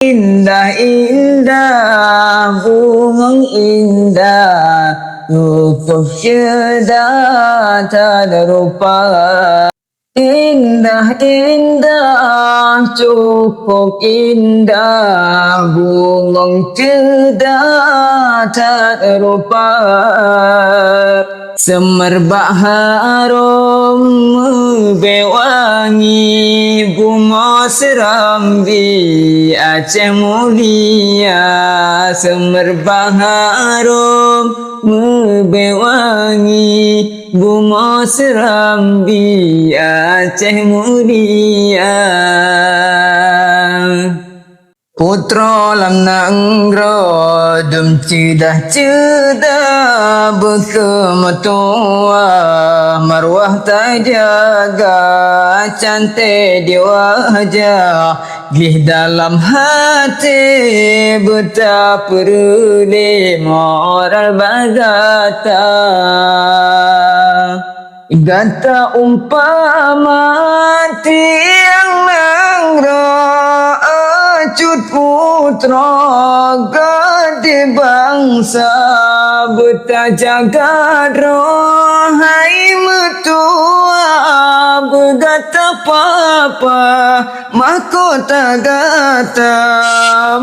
Indah-indah, bunga indah, cukup cerdas tak ada rupa. Indah-indah, cukup indah, bunga cerdas tak ada rupa. Semerbak harum bewangi, bunga serambi Aceh mulia. Semerbak harum bewangi, bunga serambi Aceh mulia. Putra lam nanggro dum cedah berkematua, marwah tak jaga cantik di wajah, gih dalam hati betapa ruli moral bagata. Gata umpama tiang nanggro cut putra gede bangsa, beta jaga rohai metua, bergata papa mahkota gata,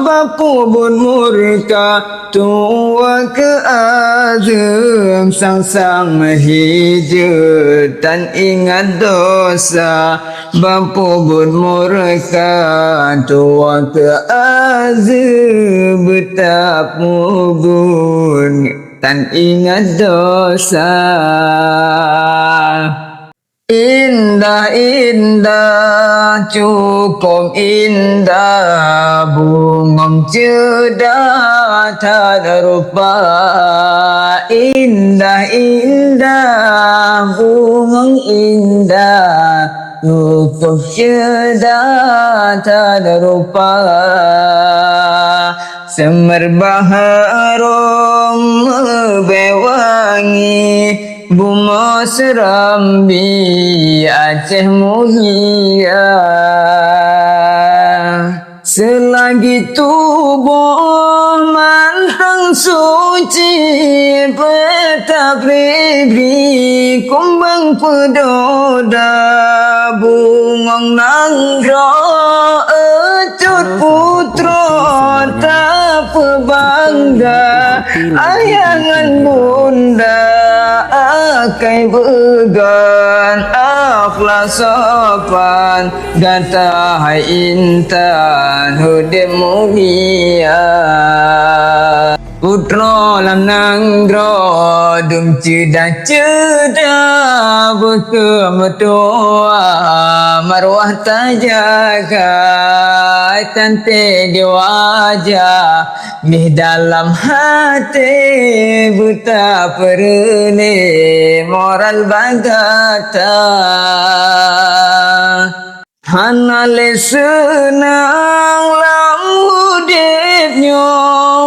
bapu bun murka tua ke azam, sang-sang hijau dan ingat dosa, bapu bun murka tua ke azam, betap mubun dan ingat dosa. Indah-indah, cukup indah, bunga cerdas tak ada rupa. Indah-indah, bunga indah, cukup cerdas tak ada rupa. Semerbak harum bewangi, bunga serambi Aceh mulia. Selagi tubuh mantang suci, petap ribri kumbang pedoda, bunga nanggro ecut putra tak bangga, ayangan bunda akai began akhlak sopan, gata hai intan hudem mulia. Putra lam nanggro dum cedah berkematua, marwah tak jaga cantik di wajah, di dalam hati betapa ruli moral bagata. Hanale senang lamudetnya,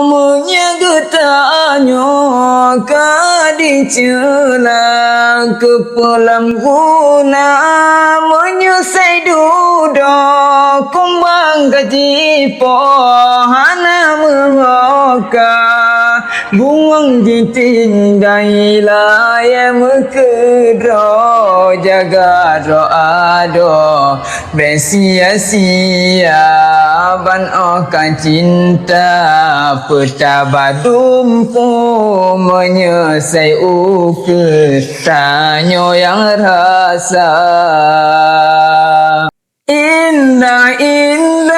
menyagetannya kadicela kepelam guna, menyusai duduk kumbang gaji pohana memoka, buang ditinggai layar mekedro, jaga doa do besia-sia, ban okan cinta petabadumpu, menyesai uke tanyo yang rasa. Indah-indah,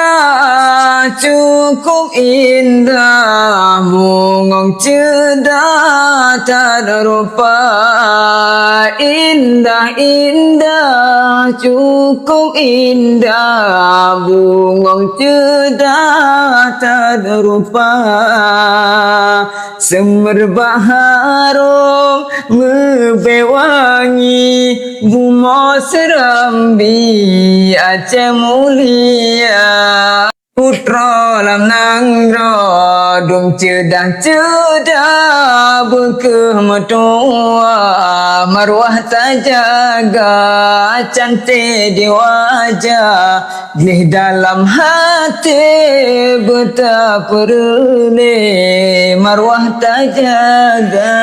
cukup indah, bunga cerdas tak ada rupa. Indah-indah, cukup indah, bunga cerdas tak ada rupa. Semerbak harum bewangi, bunga serambi Aceh mulia. Putra lam nang ro dum cedah berkemetua marwah terjaga cantik di wajah di dalam hati betapa rene marwah terjaga.